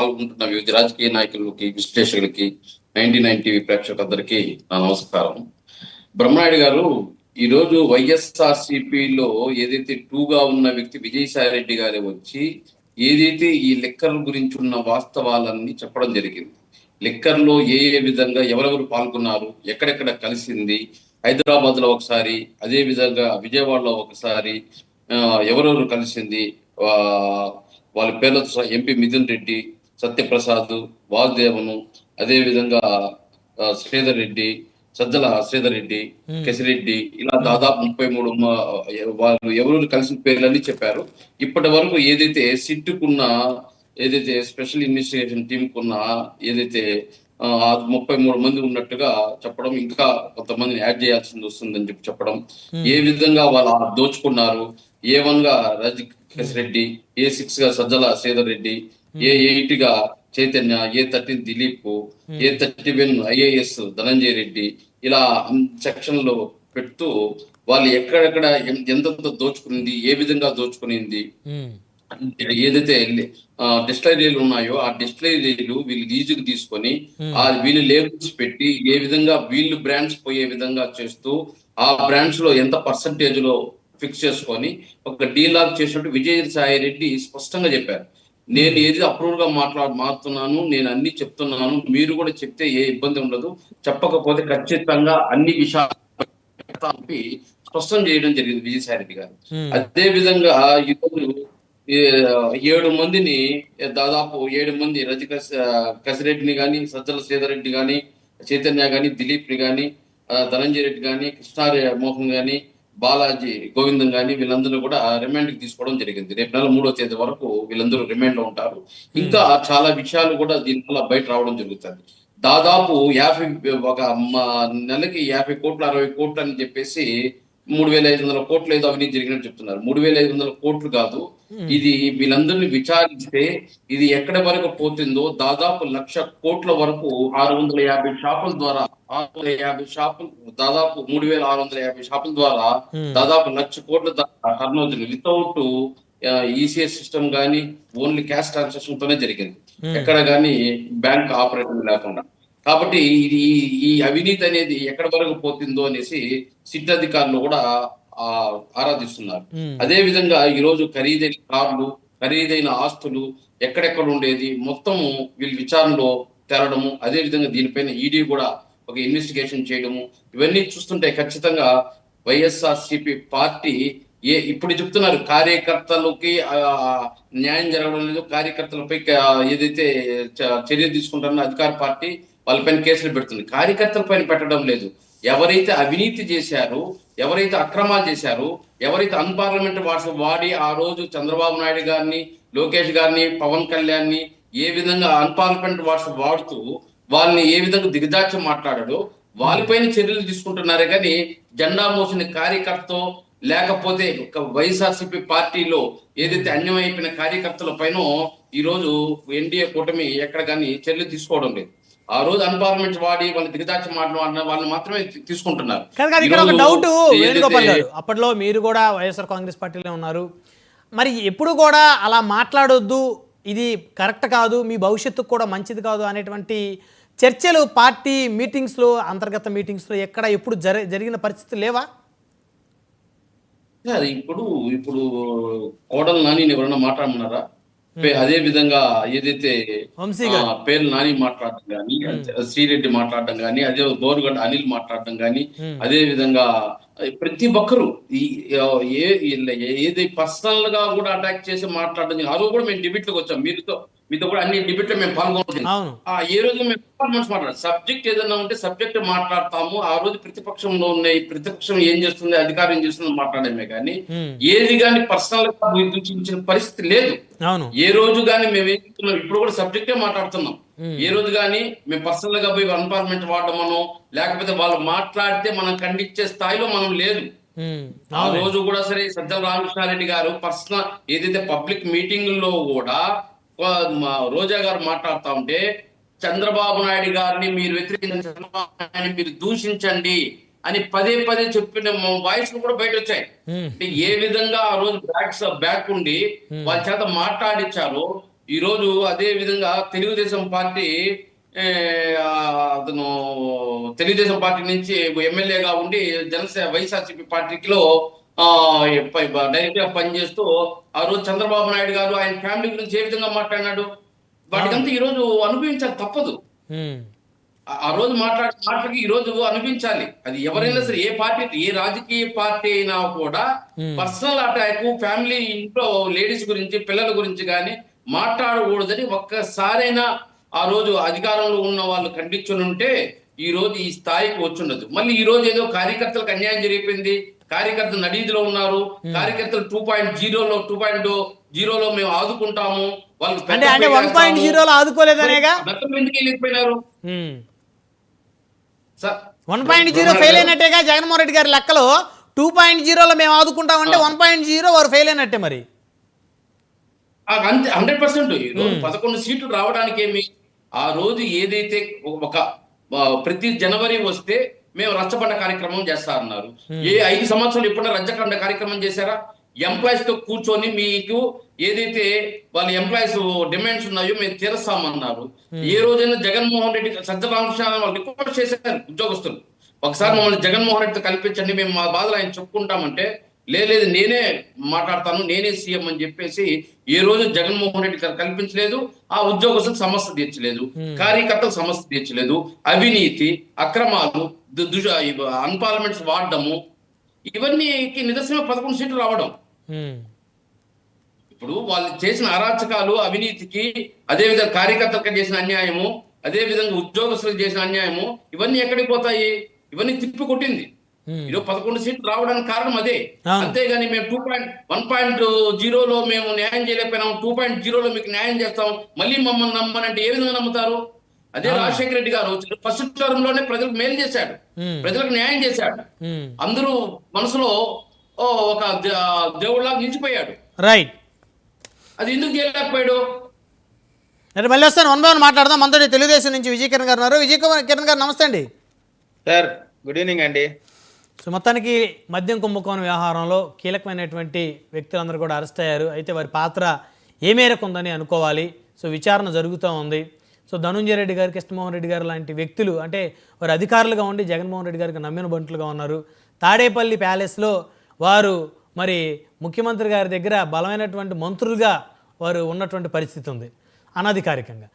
పాల్గొంటున్న వివిధ రాజకీయ నాయకులకి, విశ్లేషకులకి, 99 టీవీ ప్రేక్షకులందరికీ నా నమస్కారం. బ్రహ్మనాయుడు గారు, ఈరోజు వైఎస్ఆర్సీపీలో ఏదైతే టూగా ఉన్న వ్యక్తి విజయసాయి రెడ్డి గారు వచ్చి ఏదైతే ఈ లిక్కర్ గురించి ఉన్న వాస్తవాలన్నీ చెప్పడం జరిగింది. లిక్కర్లో ఏ విధంగా ఎవరెవరు పాల్గొన్నారు, ఎక్కడెక్కడ కలిసింది, హైదరాబాద్ లో ఒకసారి, అదే విధంగా విజయవాడలో ఒకసారి ఎవరెవరు కలిసింది, వాళ్ళ పేర్లతో ఎంపీ మిథున్ రెడ్డి, సత్యప్రసాద్, వాసుదేవను, అదే విధంగా శ్రీధర్ రెడ్డి, సజ్జల శ్రీధర్ రెడ్డి, కెసిరెడ్డి, ఇలా దాదాపు 33 వాళ్ళు ఎవరు కలిసిన పేర్లన్నీ చెప్పారు. ఇప్పటి వరకు ఏదైతే సిట్టుకున్న, ఏదైతే స్పెషల్ ఇన్వెస్టిగేషన్ టీమ్ కున్న ఏదైతే 33 మంది ఉన్నట్టుగా చెప్పడం, ఇంకా కొంతమందిని యాడ్ చేయాల్సింది వస్తుందని చెప్పడం, ఏ విధంగా వాళ్ళు దోచుకున్నారు, A1 గా రాజకేశ్ రెడ్డి, A6 గా సజ్జల శ్రీధర్ రెడ్డి, A8 గా Chaitanya, A13 Dilip, A31 IAS Dhananjaya Reddy, ఇలా సెక్షన్ లో పెడుతూ వాళ్ళు ఎక్కడెక్కడ ఎంతెంత దోచుకునింది, ఏ విధంగా దోచుకునింది, ఏదైతే డిస్టిలరీలు ఉన్నాయో ఆ డిస్టిలరీలు వీళ్ళు లీజుకు తీసుకొని వీళ్ళు లేబుల్స్ పెట్టి ఏ విధంగా వీళ్ళు బ్రాండ్స్ పోయే విధంగా చేస్తూ ఆ బ్రాండ్స్ లో ఎంత పర్సంటేజ్ లో ఫిక్స్ చేసుకొని ఒక డీలాగ్ చేసినట్టు విజయసాయి రెడ్డి స్పష్టంగా చెప్పారు. నేను ఏది అప్రూవ్ గా మారుతున్నాను, నేను అన్ని చెప్తున్నాను, మీరు కూడా చెప్తే ఏ ఇబ్బంది ఉండదు, చెప్పకపోతే ఖచ్చితంగా అన్ని విషయాలు స్పష్టం చేయడం జరిగింది విజయసాయి రెడ్డి గారు. అదే విధంగా ఈరోజు 7 మందిని, దాదాపు 7 మంది కసిరెడ్డిని గాని, సజ్జల శ్రీధర్ రెడ్డి గాని, చైతన్య గాని, దిలీప్ ని గాని, ధనంజయ రెడ్డి గాని, కృష్ణారి మోహన్ గాని, బాలాజీ గోవిందం గాని, వీళ్ళందరూ కూడా రిమాండ్ కి తీసుకోవడం జరిగింది. రేపు నెల 3వ తేదీ వరకు వీళ్ళందరూ రిమాండ్ లో ఉంటారు. ఇంకా చాలా విషయాలు కూడా దీనివల్ల బయట రావడం జరుగుతుంది. దాదాపు ఒక నెలకి 50 కోట్లు 60 కోట్లు అని చెప్పేసి 3,500 కోట్లు ఏదో అవినీతి జరిగినట్టు చెప్తున్నారు. 3,500 కోట్లు కాదు, ఇది వీళ్ళందరినీ విచారిస్తే ఇది ఎక్కడి వరకు పోతుందో దాదాపు 1,00,000 కోట్ల వరకు 650 షాపుల ద్వారా, 650 షాపులు, దాదాపు 3,650 షాపుల ద్వారా దాదాపు 1,00,000 కోట్ల టర్నోవర్ వితౌట్ ఈసీఎస్ సిస్టమ్ గానీ ఓన్లీ క్యాష్ ట్రాన్సాక్షన్ తోనే జరిగింది, ఎక్కడ గానీ బ్యాంక్ ఆపరేషన్ లేకుండా. కాబట్టి ఈ అవినీతి అనేది ఎక్కడి వరకు పోతుందో అనేసి సిట్ అధికారులు కూడా ఆరాధిస్తున్నారు. అదే విధంగా ఈ రోజు ఖరీదైన కార్లు, ఖరీదైన ఆస్తులు ఎక్కడెక్కడ ఉండేది మొత్తం వీళ్ళు విచారణలో తేలడము, అదే విధంగా దీనిపైన ఈడీ కూడా ఒక ఇన్వెస్టిగేషన్ చేయడము, ఇవన్నీ చూస్తుంటే ఖచ్చితంగా వైఎస్ఆర్సీపీ పార్టీ ఇప్పుడు చెప్తున్నారు కార్యకర్తలకి న్యాయం జరగడం లేదు, కార్యకర్తలపై ఏదైతే చర్య తీసుకుంటారో అధికార పార్టీ వాళ్ళపైన కేసులు పెడుతుంది, కార్యకర్తల పైన పెట్టడం లేదు. ఎవరైతే అవినీతి చేశారో, ఎవరైతే అక్రమాలు చేశారో, ఎవరైతే అన్పార్లమెంటరీ భాష వాడి ఆ రోజు చంద్రబాబు నాయుడు గారిని, లోకేష్ గారిని, పవన్ కళ్యాణ్ ని ఏ విధంగా అన్పార్లమెంటరీ భాష వాడుతూ వాళ్ళని ఏ విధంగా దిగజార్చి మాట్లాడాడో వాళ్ళపైన చర్యలు తీసుకుంటున్నారే కానీ జెండా మోసిన కార్యకర్త లేకపోతే వైఎస్ఆర్సీపీ పార్టీలో ఏదైతే అన్యాయమైన కార్యకర్తల పైన ఈ రోజు ఎన్డీఏ కూటమి ఎక్కడ కానీ చర్యలు తీసుకోవడం లేదు. ఆ రోజు అన్పార్లమెంట్ వాడి వాళ్ళు దిగజార్చి మాట్లాడిన వాళ్ళని మాత్రమే తీసుకుంటున్నారు. డౌట్ వేణుగోపాల్ గారు, అప్పట్లో మీరు కూడా వైఎస్ఆర్ కాంగ్రెస్ పార్టీలో ఉన్నారు, మరి ఎప్పుడు కూడా అలా మాట్లాడొద్దు, ఇది కరెక్ట్ కాదు, మీ భవిష్యత్తుకు కూడా మంచిది కాదు అనేటువంటి చర్చలు పార్టీ మీటింగ్స్లో, అంతర్గత మీటింగ్స్లో ఎక్కడ ఎప్పుడు జరిగిన పరిస్థితి లేవా? ఇప్పుడు కోడలు నాని ఎవరైనా మాట్లాడమన్నారా? అదే విధంగా ఏదైతే పేర్లు నాని మాట్లాడడం కానీ, శ్రీరెడ్డి మాట్లాడడం కానీ, అదే బోరుగడ్డ అనిల్ మాట్లాడడం కానీ, అదే విధంగా ప్రతి ఒక్కరు ఏది పర్సనల్ గా కూడా అటాక్ చేసి మాట్లాడడం, ఆ రోజు కూడా మేము డిబేట్ లోకి వచ్చాం, మీతో కూడా అన్ని డిబేట్ లో మేము పాల్గొంటున్నాం. ఏ రోజు మేము పర్ఫార్మెన్స్ మాట్లాడాలి, సబ్జెక్ట్ ఏదైనా ఉంటే సబ్జెక్ట్ మాట్లాడతాము. ఆ రోజు ప్రతిపక్షంలో ఉన్నాయి, ప్రతిపక్షం ఏం చేస్తుంది, అధికారం ఏం చేస్తుంది మాట్లాడమే కానీ ఏది కానీ పర్సనల్ గా దూషించిన పరిస్థితి లేదు. ఏ రోజు కానీ మేము ఏం చెప్తున్నాం, ఇప్పుడు కూడా సబ్జెక్టే మాట్లాడుతున్నాం. ఏ రోజు కానీ మేము పర్సనల్ గా పోయి అన్పార్లమెంట్ వాడమనో, లేకపోతే వాళ్ళు మాట్లాడితే మనం ఖండించే స్థాయిలో మనం లేదు. ఆ రోజు కూడా సరే సజ్జల రామకృష్ణారెడ్డి గారు పర్సనల్ ఏదైతే పబ్లిక్ మీటింగ్ లో కూడా రోజా గారు మాట్లాడుతూ ఉంటే చంద్రబాబు నాయుడు గారిని మీరు వ్యతిరేకించండి, చంద్రబాబు నాయుడు మీరు దూషించండి అని పదే చెప్పిన వాయిస్ కూడా బయట వచ్చాయి. ఏ విధంగా ఆ రోజు బ్యాక్ ఉండి వాళ్ళ చేత మాట్లాడించారో ఈరోజు అదే విధంగా తెలుగుదేశం పార్టీ ఏ, ఆ, అతను తెలుగుదేశం పార్టీ నుంచి ఎమ్మెల్యేగా ఉండి వైఎస్ఆర్సీపీ పార్టీలో డైరెక్ట్ గా పనిచేస్తూ ఆ రోజు చంద్రబాబు నాయుడు గారు ఆయన ఫ్యామిలీ గురించి ఏ విధంగా మాట్లాడినాడు, వాటికంతా ఈ రోజు అనుభవించాలి తప్పదు. ఉమ్, ఆ రోజు మాట్లాడిన మాటలకి ఈ రోజు అనిపించాలి. అది ఎవరైనా సరే, ఏ పార్టీ, ఏ రాజకీయ పార్టీ అయినా కూడా పర్సనల్ అటాక్, ఫ్యామిలీ, ఇంట్లో లేడీస్ గురించి, పిల్లల గురించి కానీ మాట్లాడకూడదని ఒక్కసారైనా ఆ రోజు అధికారంలో ఉన్న వాళ్ళు ఖండించుని ఉంటే ఈ రోజు ఈ స్థాయికి వచ్చుండదు. మళ్ళీ ఈ రోజు ఏదో కార్యకర్తలకు అన్యాయం జరిగిపోయింది, కార్యకర్తలు నడీదిలో ఉన్నారు, కార్యకర్తలు 2.0లో మేము ఆదుకుంటాము, వాళ్ళకి అంటే 1.0లో ఆదుకోలేదనేగా. ఎందుకు వెళ్ళిపోయినారు సార్? 1.0 ఫెయిల్ అయినట్టేగా జగన్మోహన్ రెడ్డి గారి లెక్కలో. 2.0లో మేము ఆదుకుంటామంటే 1.0 వారు ఫెయిల్ అయినట్టే మరి. అంతే 100%. ఈ రోజు 11 సీట్లు రావడానికి ఏమి, ఆ రోజు ఏదైతే ఒక ప్రతి జనవరి వస్తే మేము రచ్చబండ కార్యక్రమం చేస్తా అన్నారు. ఏ 5 సంవత్సరాలు ఎప్పుడైనా రచ్చబండ కార్యక్రమం చేశారా? ఎంప్లాయీస్ తో కూర్చొని మీకు ఏదైతే వాళ్ళ ఎంప్లాయీస్ డిమాండ్స్ ఉన్నాయో మేము తీరుస్తామన్నారు. ఏ రోజైనా జగన్మోహన్ రెడ్డి, సజ్జల రామకృష్ణ వాళ్ళు రిక్వెస్ట్ చేశారు ఉద్యోగస్తులు, ఒకసారి మమ్మల్ని జగన్మోహన్ రెడ్డితో కల్పించండి, మేము మా బాధలు ఆయన చెప్పుకుంటామంటే లేదు నేనే మాట్లాడతాను, నేనే సీఎం అని చెప్పేసి ఏ రోజు జగన్మోహన్ రెడ్డి కల్పించలేదు. ఆ ఉద్యోగస్తులు సమస్య తీర్చలేదు, కార్యకర్తలు సమస్య తీర్చలేదు. అవినీతి, అక్రమాలు, అన్పార్లమెంట్స్ వాడడము, ఇవన్నీకి నిదర్శనం 11 సీట్లు రావడం. ఇప్పుడు వాళ్ళు చేసిన అరాచకాలు, అవినీతికి, అదేవిధంగా కార్యకర్తలకు చేసిన అన్యాయము, అదే విధంగా ఉద్యోగస్తులకు చేసిన అన్యాయము, ఇవన్నీ ఎక్కడికి పోతాయి? ఇవన్నీ తిప్పి కొట్టింది. ఈరోజు 11 సీట్లు రావడానికి కారణం అదే. అంతేగాని మేము 1.0లో మేము న్యాయం చేయలేకపోయినాం, 2.0లో మీకు న్యాయం చేస్తాం, మళ్ళీ మమ్మల్ని నమ్మనంటే ఏ విధంగా నమ్ముతారు? అదే రాజశేఖర రెడ్డి గారు ఫస్ట్ టర్మ్ లోనే ప్రజలకు మేలు చేశాడు, ప్రజలకు న్యాయం చేశాడు, అందరూ మనసులో ఒక దేవుళ్ళగా నిలిచిపోయాడు. రైట్. అది ఎందుకు చేయలేకపోయాడు? నేను మళ్ళీ వస్తాను, 1 by 1 మాట్లాడదాం. మనతో తెలుగుదేశం నుంచి విజయ్ కిరణ్ గారు ఉన్నారు. విజయ్ కిరణ్ గారు నమస్తే అండి. సార్ గుడ్ ఈవినింగ్ అండి. సో మొత్తానికి మద్యం కుంభకోణం వ్యవహారంలో కీలకమైనటువంటి వ్యక్తులందరూ కూడా అరెస్ట్ అయ్యారు. అయితే వారి పాత్ర ఏ మేరకు ఉందని అనుకోవాలి. సో విచారణ జరుగుతూ ఉంది. సో ధనుంజయ రెడ్డి గారు, కృష్ణమోహన్ రెడ్డి గారు లాంటి వ్యక్తులు అంటే వారు అధికారులుగా ఉండి జగన్మోహన్ రెడ్డి గారికి నమ్మిన బంటులుగా ఉన్నారు. తాడేపల్లి ప్యాలెస్లో వారు మరి ముఖ్యమంత్రి గారి దగ్గర బలమైనటువంటి మంత్రులుగా వారు ఉన్నటువంటి పరిస్థితి ఉంది అనధికారికంగా.